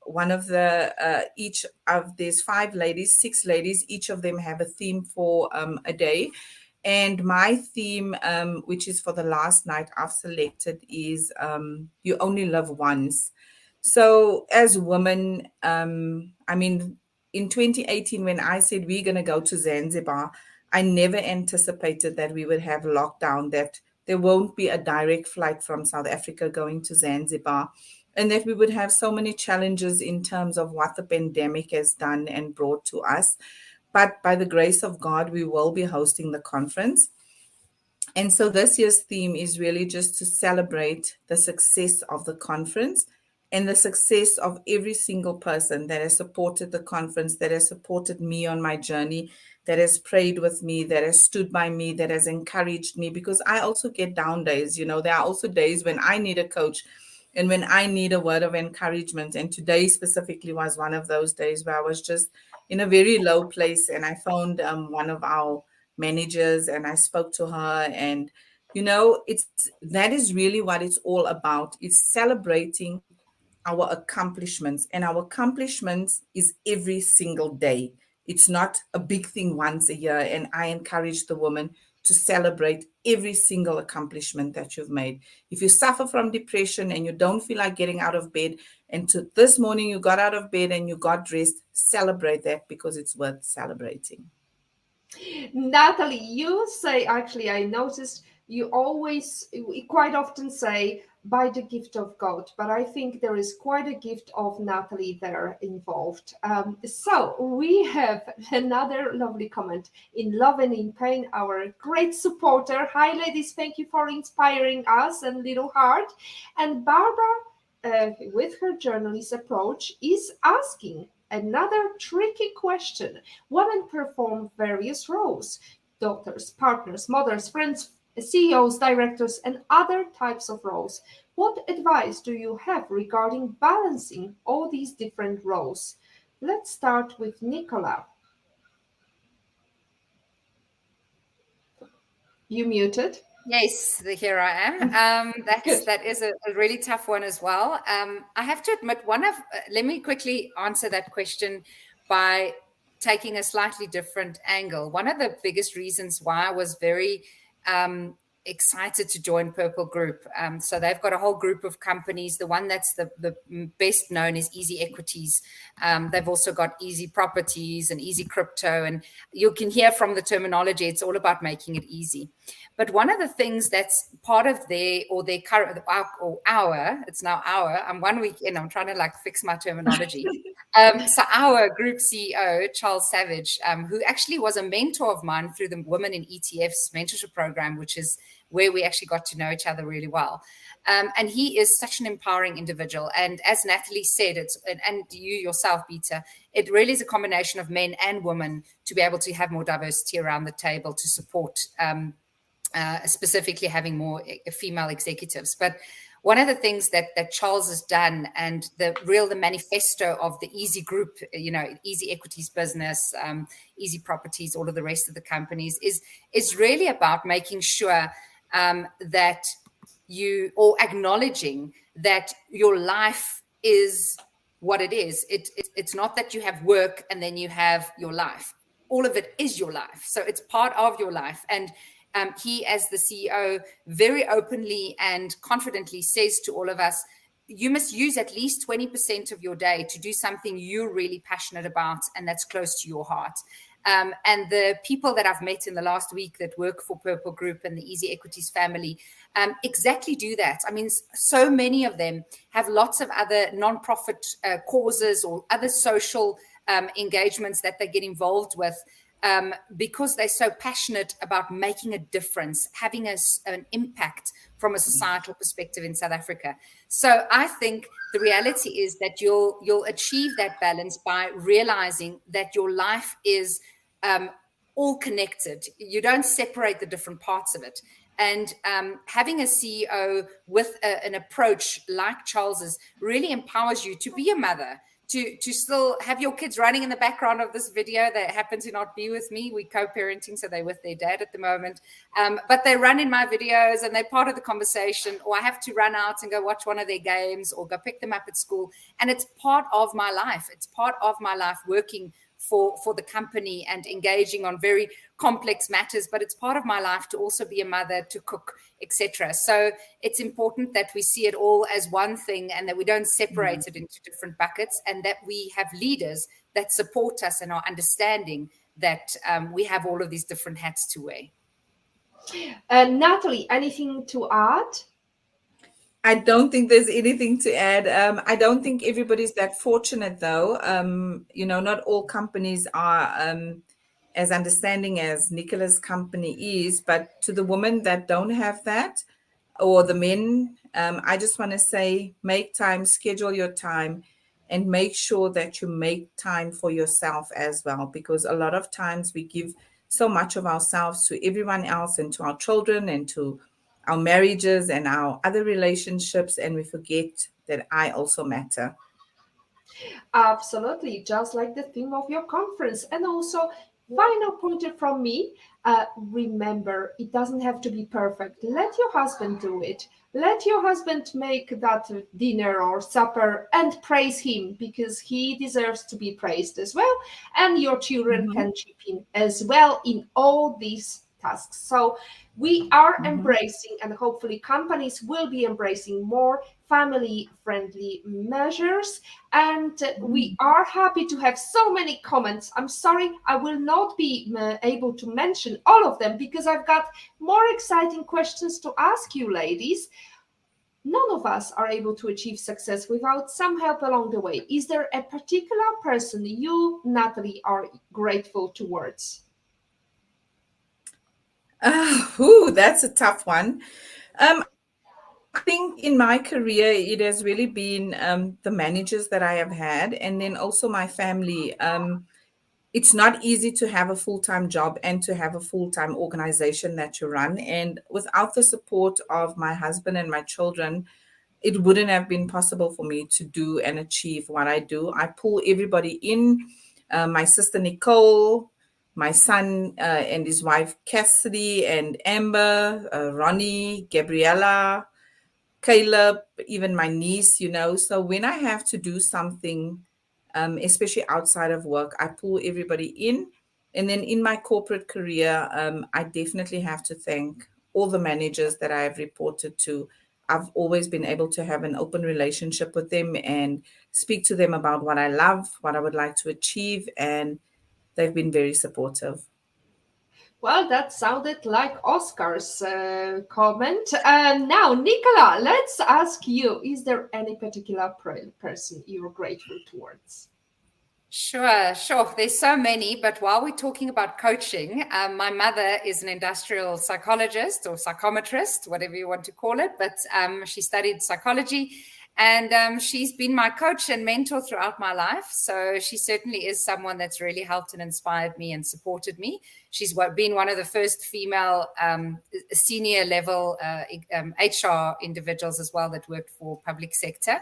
one of the each of there's 5 ladies, 6 ladies, each of them have a theme for a day. And my theme, which is for the last night I've selected, is you only live once. So as women, I mean, in 2018, when I said we're going to go to Zanzibar, I never anticipated that we would have lockdown, that there won't be a direct flight from South Africa going to Zanzibar, and that we would have so many challenges in terms of what the pandemic has done and brought to us. But by the grace of God, we will be hosting the conference. And so this year's theme is really just to celebrate the success of the conference and the success of every single person that has supported the conference, that has supported me on my journey, that has prayed with me, that has stood by me, that has encouraged me, because I also get down days. There are also days when I need a coach and when I need a word of encouragement. And today specifically was one of those days where I was just in a very low place. And I found one of our managers and I spoke to her. And, it's that is really what it's all about. It's celebrating our accomplishments. And our accomplishments is every single day. It's not a big thing once a year. And I encourage the women to celebrate every single accomplishment that you've made. If you suffer from depression and you don't feel like getting out of bed, and this morning you got out of bed and you got dressed, celebrate that, because it's worth celebrating. Natalie, you say, actually, I noticed you quite often say, by the gift of God, but I think there is quite a gift of Natalie there involved. So we have another lovely comment in Love and in Pain, our great supporter. Hi, ladies, thank you for inspiring us, and little heart. And Barbara, with her journalist approach, is asking another tricky question. Women perform various roles: doctors, partners, mothers, friends, CEOs, directors, and other types of roles. What advice do you have regarding balancing all these different roles? Let's start with Nicola. You muted. Yes, here I am. That is a really tough one as well. I have to admit, let me quickly answer that question by taking a slightly different angle. One of the biggest reasons why I was very excited to join Purple Group. So they've got a whole group of companies. The one that's the best known is Easy Equities. They've also got Easy Properties and Easy Crypto. And you can hear from the terminology, it's all about making it easy. But one of the things that's part of their current, or our, it's now our, I'm 1 week in, I'm trying to fix my terminology. So our group CEO, Charles Savage, who actually was a mentor of mine through the Women in ETFs mentorship program, which is where we actually got to know each other really well. And he is such an empowering individual. And as Natalie said, and you yourself, Beata, it really is a combination of men and women to be able to have more diversity around the table to support specifically having more female executives. But one of the things that Charles has done, and the manifesto of the Easy Group, Easy Equities business, Easy Properties, all of the rest of the companies, is really about making sure that or acknowledging that your life is what it is. It's not that you have work and then you have your life. All of it is your life. So it's part of your life. And he, as the CEO, very openly and confidently says to all of us, you must use at least 20% of your day to do something you're really passionate about and that's close to your heart. And the people that I've met in the last week that work for Purple Group and the Easy Equities family exactly do that. I mean, so many of them have lots of other nonprofit causes or other social engagements that they get involved with. Because they're so passionate about making a difference, having an impact from a societal perspective in South Africa. So I think the reality is that you'll achieve that balance by realizing that your life is all connected. You don't separate the different parts of it. And having a CEO with an approach like Charles's really empowers you to be a mother, to still have your kids running in the background of this video. They happen to not be with me. We're co-parenting, so they're with their dad at the moment. But they run in my videos and they're part of the conversation, or I have to run out and go watch one of their games or go pick them up at school. And it's part of my life. It's part of my life working for the company and engaging on very complex matters, but it's part of my life to also be a mother, to cook, etc. So it's important that we see it all as one thing and that we don't separate it into different buckets, and that we have leaders that support us in our understanding that we have all of these different hats to wear. Natalie, anything to add? I don't think there's anything to add. I don't think everybody's that fortunate, though. Not all companies are as understanding as Nicola's company is, but to the women that don't have that, or the men, I just want to say, make time, schedule your time, and make sure that you make time for yourself as well, because a lot of times we give so much of ourselves to everyone else and to our children and to our marriages and our other relationships, and we forget that I also matter. Absolutely, just like the theme of your conference. And also, final pointer from me, remember, it doesn't have to be perfect. Let your husband do it. Let your husband make that dinner or supper and praise him, because he deserves to be praised as well. And your children can chip in as well in all these tasks. So we are embracing, and hopefully companies will be embracing, more family-friendly measures. And we are happy to have so many comments. I'm sorry, I will not be able to mention all of them because I've got more exciting questions to ask you, ladies. None of us are able to achieve success without some help along the way. Is there a particular person you, Natalie, are grateful towards? That's a tough one. I think in my career, it has really been the managers that I have had, and then also my family. It's not easy to have a full-time job and to have a full-time organization that you run. And without the support of my husband and my children, it wouldn't have been possible for me to do and achieve what I do. I pull everybody in, my sister Nicole, my son and his wife Cassidy and Amber, Ronnie, Gabriella, Caleb, even my niece, So when I have to do something, especially outside of work, I pull everybody in. And then in my corporate career, I definitely have to thank all the managers that I have reported to. I've always been able to have an open relationship with them and speak to them about what I love, what I would like to achieve, and they've been very supportive. Well, that sounded like Oscar's comment. Now, Nicola, let's ask you, is there any particular person you're grateful towards? Sure. There's so many, but while we're talking about coaching, my mother is an industrial psychologist or psychometrist, whatever you want to call it, but she studied psychology. And she's been my coach and mentor throughout my life. So she certainly is someone that's really helped and inspired me and supported me. She's been one of the first female senior level HR individuals as well that worked for public sector.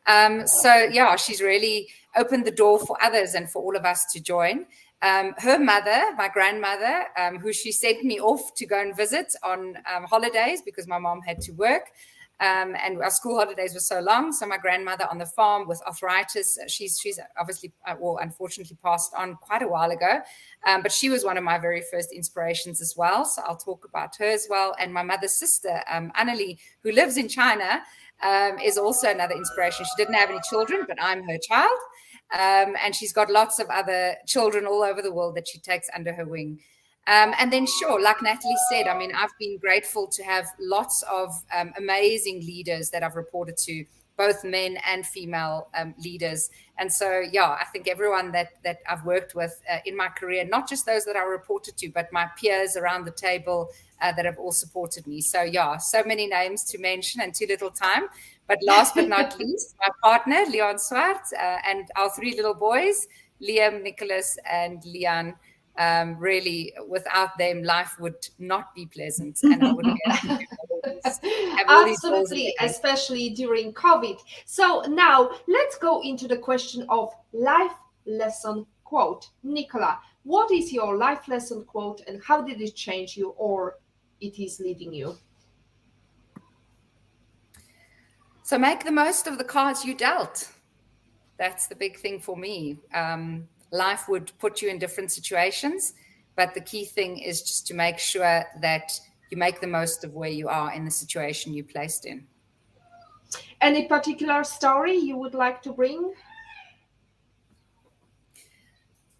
She's really opened the door for others and for all of us to join. Her mother, my grandmother, who she sent me off to go and visit on holidays because my mom had to work. And our school holidays were so long. So my grandmother on the farm with arthritis, she's obviously, unfortunately passed on quite a while ago. But she was one of my very first inspirations as well. So I'll talk about her as well. And my mother's sister, Annalie, who lives in China, is also another inspiration. She didn't have any children, but I'm her child. And she's got lots of other children all over the world that she takes under her wing. And then, sure, like Natalie said, I mean, I've been grateful to have lots of amazing leaders that I've reported to, both men and female leaders. And so, yeah, I think everyone that I've worked with in my career, not just those that I reported to, but my peers around the table that have all supported me. So, yeah, so many names to mention and too little time. But last but not least, my partner, Leon Swart, and our 3 little boys, Liam, Nicholas, and Leon. Really, without them, life would not be pleasant, and I wouldn't be able to have all these goals. Absolutely, especially during COVID. So now let's go into the question of life lesson quote. Nicola, what is your life lesson quote, and how did it change you, or it is leading you? So make the most of the cards you dealt. That's the big thing for me. Life would put you in different situations, but the key thing is just to make sure that you make the most of where you are in the situation you're placed in. Any particular story you would like to bring?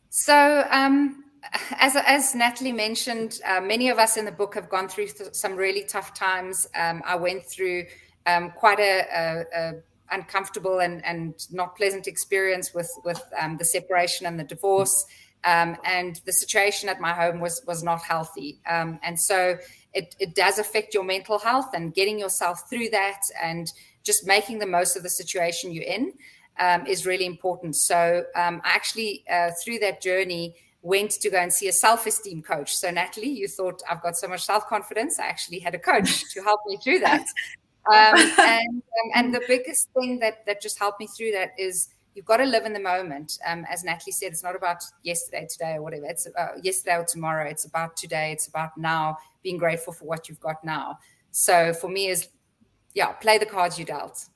So, as Natalie mentioned, many of us in the book have gone through some really tough times. I went through quite a uncomfortable and not pleasant experience with the separation and the divorce, and the situation at my home was not healthy, and so it does affect your mental health, and getting yourself through that and just making the most of the situation you're in is really important. So I actually through that journey went to go and see a self-esteem coach. So Natalie, you thought I've got so much self-confidence. I actually had a coach to help me through that. And the biggest thing that just helped me through that is you've got to live in the moment. As Natalie said, it's not about yesterday, today, or whatever. It's yesterday or tomorrow. It's about today. It's about now, being grateful for what you've got now. So for me is, play the cards you dealt.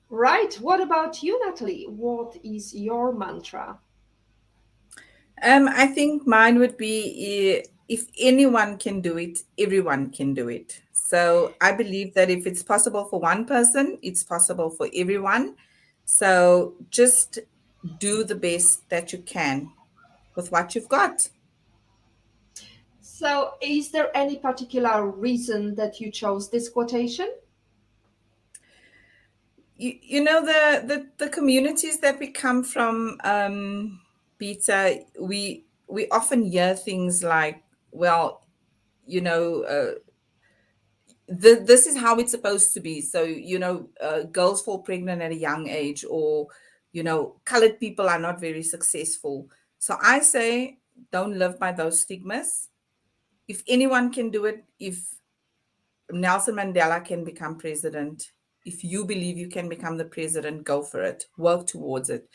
Right. What about you, Natalie? What is your mantra? I think mine would be, if anyone can do it, everyone can do it. So I believe that if it's possible for one person, it's possible for everyone. So just do the best that you can with what you've got. So is there any particular reason that you chose this quotation? You know, the communities that we come from, Beata, we often hear things like, well, you know, this is how it's supposed to be. So, girls fall pregnant at a young age, or, colored people are not very successful. So I say, don't live by those stigmas. If anyone can do it, if Nelson Mandela can become president, if you believe you can become the president, go for it, work towards it.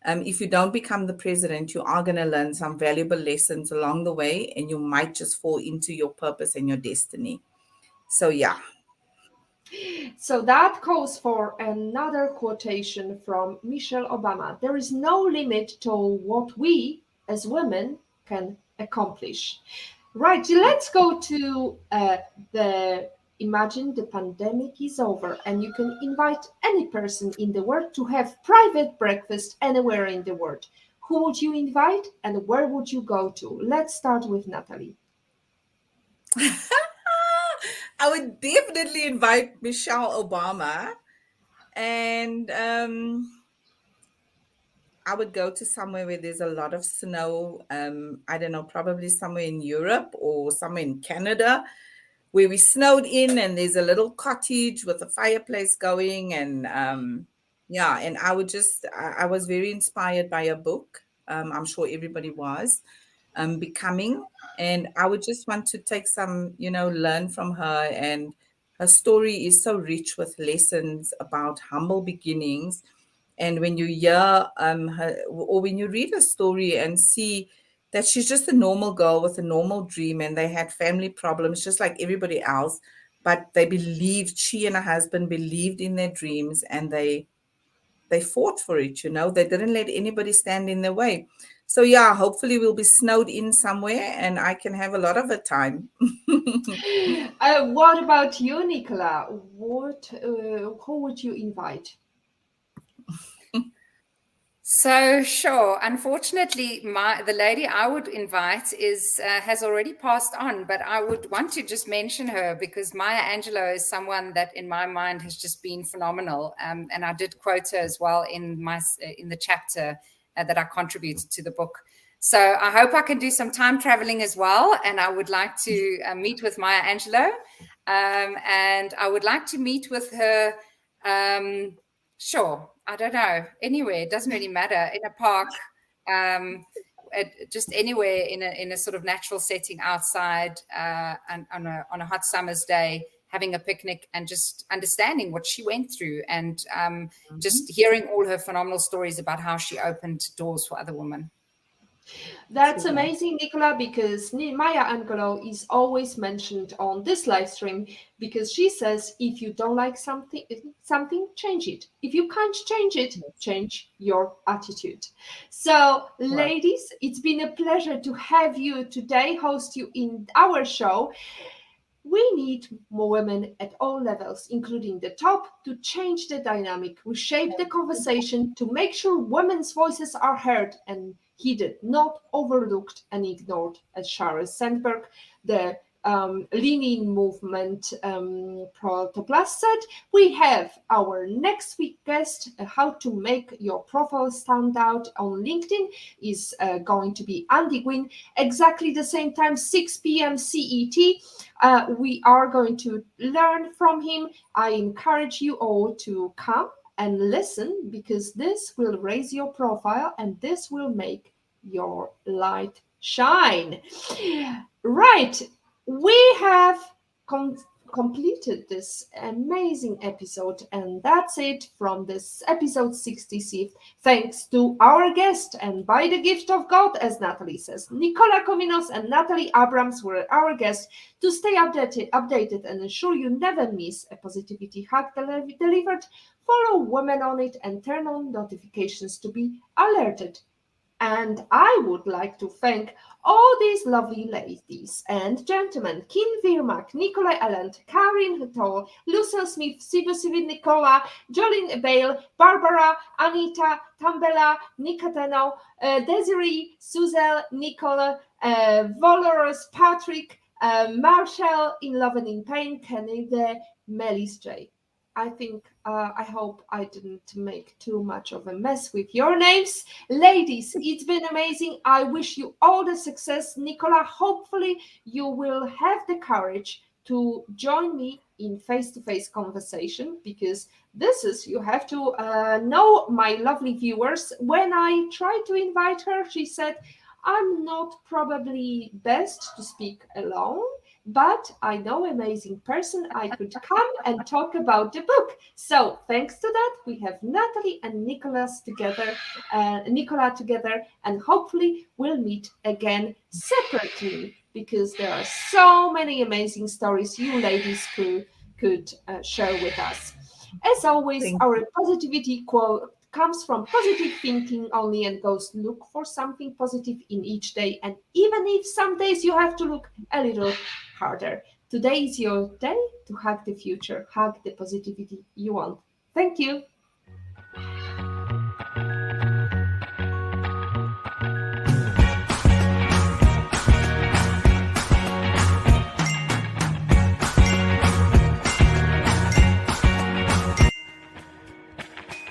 If you don't become the president, you are going to learn some valuable lessons along the way, and you might just fall into your purpose and your destiny. So, yeah. So that calls for another quotation from Michelle Obama. There is no limit to what we as women can accomplish. Right, let's go to imagine the pandemic is over and you can invite any person in the world to have private breakfast anywhere in the world. Who would you invite and where would you go to? Let's start with Natalie. I would definitely invite Michelle Obama, and I would go to somewhere where there's a lot of snow. I don't know, probably somewhere in Europe or somewhere in Canada where we snowed in, and there's a little cottage with a fireplace going. And and I was very inspired by a book. I'm sure everybody was, Becoming. And I would just want to take some, learn from her. And her story is so rich with lessons about humble beginnings. And when you hear her, or when you read her story and see that she's just a normal girl with a normal dream, and they had family problems just like everybody else, but they believed, she and her husband believed in their dreams, and they fought for it. They didn't let anybody stand in their way. So yeah, hopefully we'll be snowed in somewhere and I can have a lot of a time. What about you, Nicola? Who would you invite? So sure. Unfortunately, the lady I would invite has already passed on, but I would want to just mention her because Maya Angelou is someone that, in my mind, has just been phenomenal. And I did quote her as well in the chapter that I contributed to the book. So I hope I can do some time traveling as well, and I would like to meet with Maya Angelou, and I would like to meet with her. Sure. I don't know. Anywhere. It doesn't really matter. In a park, just anywhere in a sort of natural setting outside, and on a hot summer's day, having a picnic and just understanding what she went through, and just hearing all her phenomenal stories about how she opened doors for other women. That's amazing, Nicola, because Maya Angelou is always mentioned on this live stream because she says, if you don't like something, change it. If you can't change it, change your attitude. So, ladies, it's been a pleasure to have you today, host you in our show. We need more women at all levels, including the top, to change the dynamic, reshape the conversation, to make sure women's voices are heard and heeded, not overlooked and ignored, as Sheryl Sandberg, the Lean-In movement protoplas said. We have our next week guest, how to make your profile stand out on LinkedIn, is going to be Andy Gwynn, exactly the same time, 6 p.m. CET. We are going to learn from him. I encourage you all to come and listen because this will raise your profile and this will make your light shine. Right. We have completed this amazing episode, and that's it from this episode 66. Thanks to our guest, and by the gift of God, as Natalie says, Nicola Comninos and Natalie Abrams were our guests. To stay updated and ensure you never miss a positivity hack delivered, follow Women on It and turn on notifications to be alerted. And I would like to thank all these lovely ladies and gentlemen: Kim Virmak, Nicola Elland, Karin Huttol, Lucian Smith, Sivu Nicola, Jolene Bale, Barbara, Anita, Tambela, Nicoteno, Desiree, Suzel, Nicola, Valorous, Patrick, Marshall, In Love and in Pain, Kennedy, Melis J. I hope I didn't make too much of a mess with your names. Ladies, it's been amazing. I wish you all the success. Nicola, hopefully you will have the courage to join me in face-to-face conversation, because you have to know, my lovely viewers, when I tried to invite her, she said, I'm not probably best to speak alone, but I know an amazing person. I could come and talk about the book. So thanks to that, we have Natalie and Nicola together, and hopefully we'll meet again separately, because there are so many amazing stories you ladies could share with us. As always, our positivity quote comes from positive thinking only, and goes, look for something positive in each day. And even if some days you have to look a little harder, today is your day to hack the future, hack the positivity you want. Thank you.